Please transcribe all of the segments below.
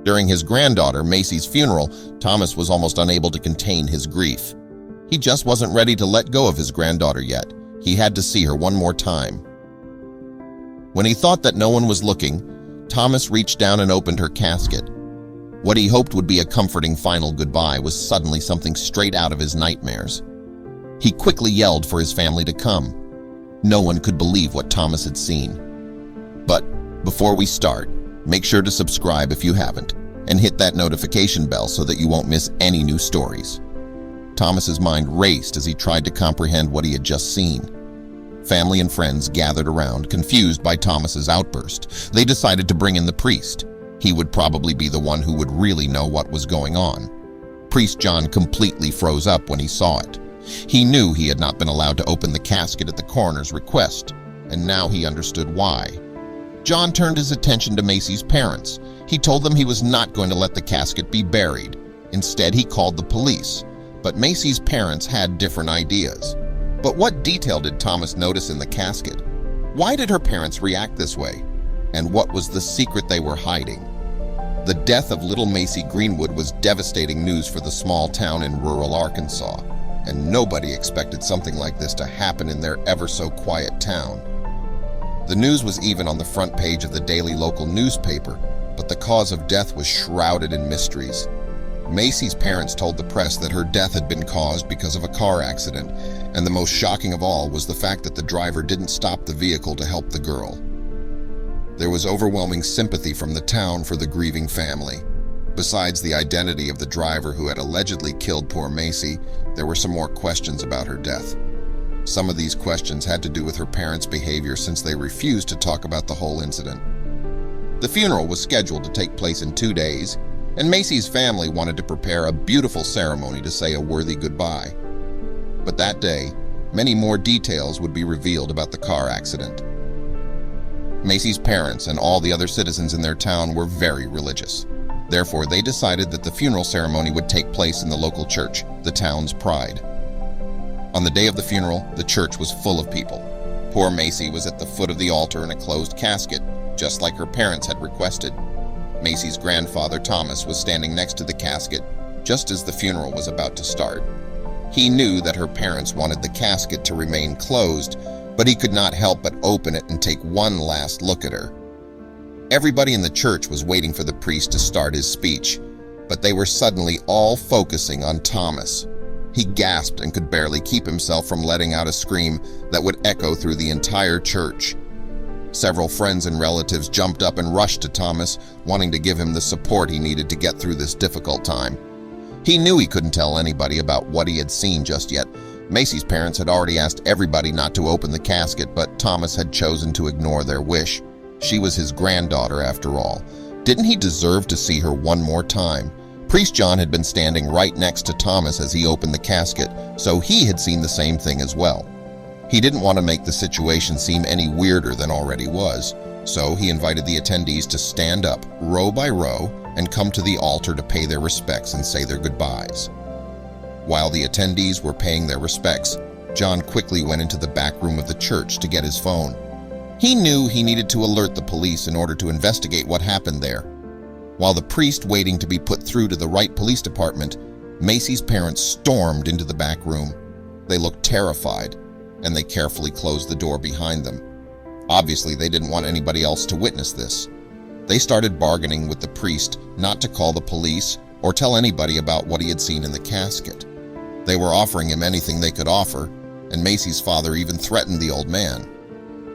During his granddaughter, Macy's funeral, Thomas was almost unable to contain his grief. He just wasn't ready to let go of his granddaughter yet. He had to see her one more time. When he thought that no one was looking, Thomas reached down and opened her casket. What he hoped would be a comforting final goodbye was suddenly something straight out of his nightmares. He quickly yelled for his family to come. No one could believe what Thomas had seen. But before we start, make sure to subscribe if you haven't, and hit that notification bell so that you won't miss any new stories. Thomas's mind raced as he tried to comprehend what he had just seen. Family and friends gathered around, confused by Thomas's outburst. They decided to bring in the priest. He would probably be the one who would really know what was going on. Priest John completely froze up when he saw it. He knew he had not been allowed to open the casket at the coroner's request, and now he understood why. John turned his attention to Macy's parents. He told them he was not going to let the casket be buried. Instead, he called the police. But Macy's parents had different ideas. But what detail did Thomas notice in the casket? Why did her parents react this way? And what was the secret they were hiding? The death of little Macy Greenwood was devastating news for the small town in rural Arkansas, and nobody expected something like this to happen in their ever-so-quiet town. The news was even on the front page of the daily local newspaper, but the cause of death was shrouded in mysteries. Macy's parents told the press that her death had been caused because of a car accident, and the most shocking of all was the fact that the driver didn't stop the vehicle to help the girl. There was overwhelming sympathy from the town for the grieving family. Besides the identity of the driver who had allegedly killed poor Macy, there were some more questions about her death. Some of these questions had to do with her parents' behavior since they refused to talk about the whole incident. The funeral was scheduled to take place in 2 days, and Macy's family wanted to prepare a beautiful ceremony to say a worthy goodbye. But that day, many more details would be revealed about the car accident. Macy's parents and all the other citizens in their town were very religious. Therefore, they decided that the funeral ceremony would take place in the local church, the town's pride. On the day of the funeral, the church was full of people. Poor Macy was at the foot of the altar in a closed casket, just like her parents had requested. Macy's grandfather, Thomas, was standing next to the casket just as the funeral was about to start. He knew that her parents wanted the casket to remain closed, but he could not help but open it and take one last look at her. Everybody in the church was waiting for the priest to start his speech, but they were suddenly all focusing on Thomas. He gasped and could barely keep himself from letting out a scream that would echo through the entire church. Several friends and relatives jumped up and rushed to Thomas, wanting to give him the support he needed to get through this difficult time. He knew he couldn't tell anybody about what he had seen just yet. Macy's parents had already asked everybody not to open the casket, but Thomas had chosen to ignore their wish. She was his granddaughter after all. Didn't he deserve to see her one more time? Priest John had been standing right next to Thomas as he opened the casket, so he had seen the same thing as well. He didn't want to make the situation seem any weirder than already was, so he invited the attendees to stand up, row by row, and come to the altar to pay their respects and say their goodbyes. While the attendees were paying their respects, John quickly went into the back room of the church to get his phone. He knew he needed to alert the police in order to investigate what happened there. While the priest waiting to be put through to the right police department, Macy's parents stormed into the back room. They looked terrified, and they carefully closed the door behind them. Obviously, they didn't want anybody else to witness this. They started bargaining with the priest not to call the police or tell anybody about what he had seen in the casket. They were offering him anything they could offer, and Macy's father even threatened the old man.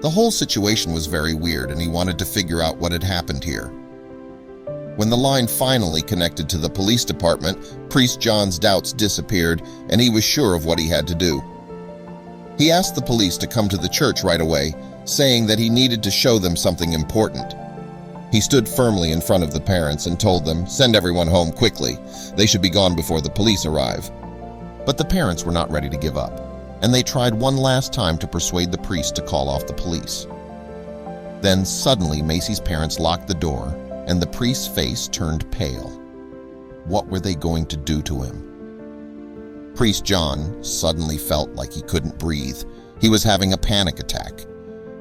The whole situation was very weird, and he wanted to figure out what had happened here. When the line finally connected to the police department, Priest John's doubts disappeared, and he was sure of what he had to do. He asked the police to come to the church right away, saying that he needed to show them something important. He stood firmly in front of the parents and told them, "Send everyone home quickly. They should be gone before the police arrive." But the parents were not ready to give up, and they tried one last time to persuade the priest to call off the police. Then suddenly Macy's parents locked the door, and the priest's face turned pale. What were they going to do to him? Priest John suddenly felt like he couldn't breathe. He was having a panic attack.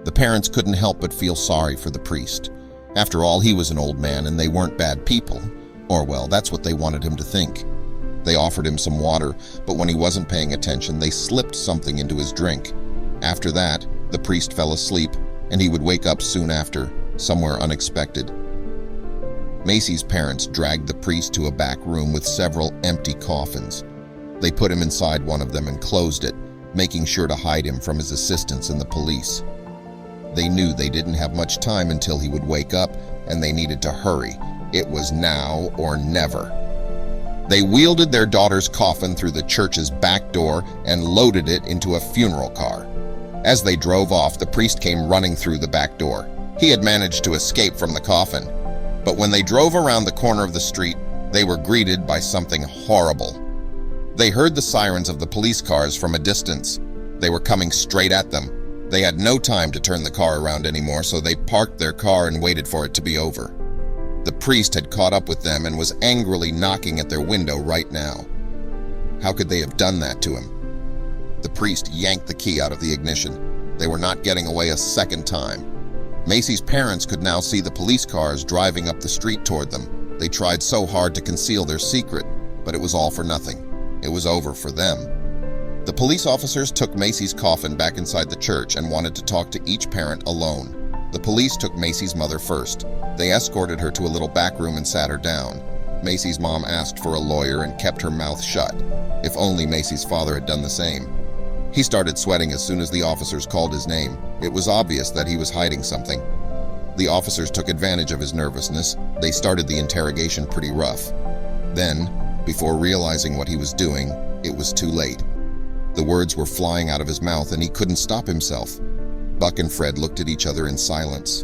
The parents couldn't help but feel sorry for the priest. After all, he was an old man and they weren't bad people. Or well, that's what they wanted him to think. They offered him some water, but when he wasn't paying attention, they slipped something into his drink. After that, the priest fell asleep, and he would wake up soon after, somewhere unexpected. Macy's parents dragged the priest to a back room with several empty coffins. They put him inside one of them and closed it, making sure to hide him from his assistants and the police. They knew they didn't have much time until he would wake up, and they needed to hurry. It was now or never. They wielded their daughter's coffin through the church's back door and loaded it into a funeral car. As they drove off, the priest came running through the back door. He had managed to escape from the coffin. But when they drove around the corner of the street, they were greeted by something horrible. They heard the sirens of the police cars from a distance. They were coming straight at them. They had no time to turn the car around anymore, so they parked their car and waited for it to be over. The priest had caught up with them and was angrily knocking at their window right now. How could they have done that to him? The priest yanked the key out of the ignition. They were not getting away a second time. Macy's parents could now see the police cars driving up the street toward them. They tried so hard to conceal their secret, but it was all for nothing. It was over for them. The police officers took Macy's coffin back inside the church and wanted to talk to each parent alone. The police took Macy's mother first. They escorted her to a little back room and sat her down. Macy's mom asked for a lawyer and kept her mouth shut. If only Macy's father had done the same. He started sweating as soon as the officers called his name. It was obvious that he was hiding something. The officers took advantage of his nervousness. They started the interrogation pretty rough. Then, before realizing what he was doing, it was too late. The words were flying out of his mouth and he couldn't stop himself. Buck and Fred looked at each other in silence.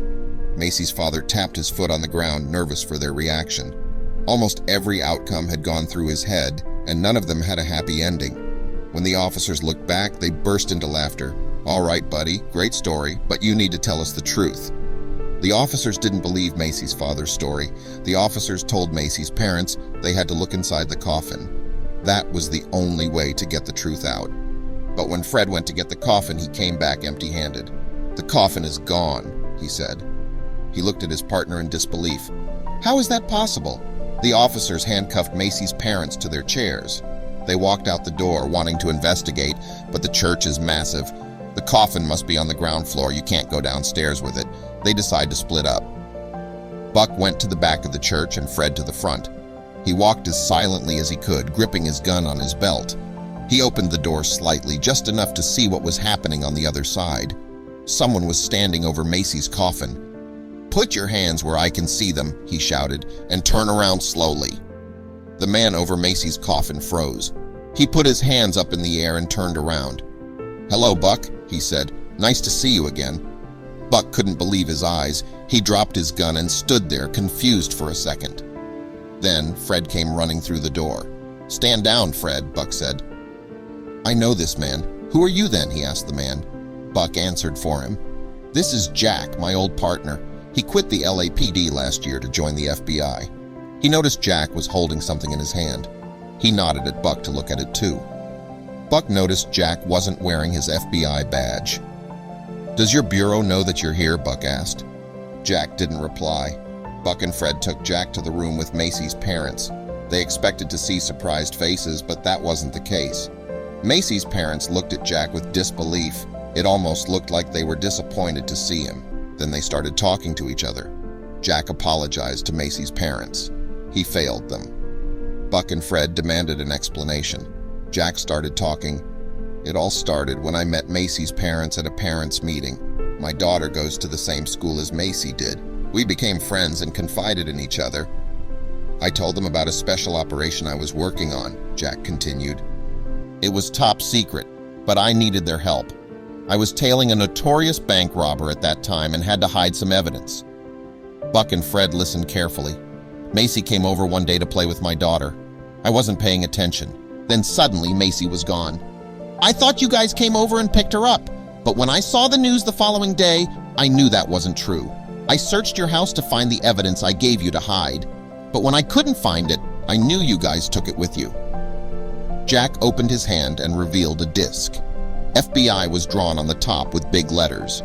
Macy's father tapped his foot on the ground, nervous for their reaction. Almost every outcome had gone through his head, and none of them had a happy ending. When the officers looked back, they burst into laughter. "All right, buddy, great story, but you need to tell us the truth." The officers didn't believe Macy's father's story. The officers told Macy's parents they had to look inside the coffin. That was the only way to get the truth out. But when Fred went to get the coffin, he came back empty-handed. "The coffin is gone," he said. He looked at his partner in disbelief. "How is that possible?" The officers handcuffed Macy's parents to their chairs. They walked out the door, wanting to investigate, but the church is massive. The coffin must be on the ground floor. You can't go downstairs with it. They decide to split up. Buck went to the back of the church and Fred to the front. He walked as silently as he could, gripping his gun on his belt. He opened the door slightly, just enough to see what was happening on the other side. Someone was standing over Macy's coffin. "Put your hands where I can see them," he shouted, "and turn around slowly." The man over Macy's coffin froze. He put his hands up in the air and turned around. "Hello, Buck," he said. "Nice to see you again." Buck couldn't believe his eyes. He dropped his gun and stood there, confused for a second. Then Fred came running through the door. "Stand down, Fred," Buck said. "I know this man. Who are you then?" he asked the man. Buck answered for him. "This is Jack, my old partner. He quit the LAPD last year to join the FBI." He noticed Jack was holding something in his hand. He nodded at Buck to look at it too. Buck noticed Jack wasn't wearing his FBI badge. "Does your bureau know that you're here?" Buck asked. Jack didn't reply. Buck and Fred took Jack to the room with Macy's parents. They expected to see surprised faces, but that wasn't the case. Macy's parents looked at Jack with disbelief. It almost looked like they were disappointed to see him. Then they started talking to each other. Jack apologized to Macy's parents. He failed them. Buck and Fred demanded an explanation. Jack started talking. "It all started when I met Macy's parents at a parents' meeting. My daughter goes to the same school as Macy did. We became friends and confided in each other. I told them about a special operation I was working on," Jack continued. "It was top secret, but I needed their help. I was tailing a notorious bank robber at that time and had to hide some evidence." Buck and Fred listened carefully. "Macy came over one day to play with my daughter. I wasn't paying attention. Then suddenly Macy was gone. I thought you guys came over and picked her up, but when I saw the news the following day, I knew that wasn't true. I searched your house to find the evidence I gave you to hide, but when I couldn't find it, I knew you guys took it with you." Jack opened his hand and revealed a disc. FBI was drawn on the top with big letters.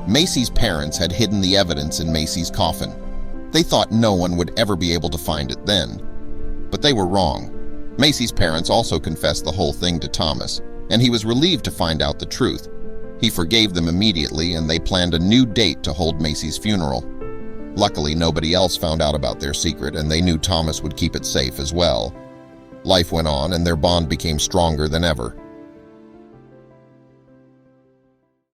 Macy's parents had hidden the evidence in Macy's coffin. They thought no one would ever be able to find it then. But they were wrong. Macy's parents also confessed the whole thing to Thomas, and he was relieved to find out the truth. He forgave them immediately, and they planned a new date to hold Macy's funeral. Luckily, nobody else found out about their secret, and they knew Thomas would keep it safe as well. Life went on, and their bond became stronger than ever.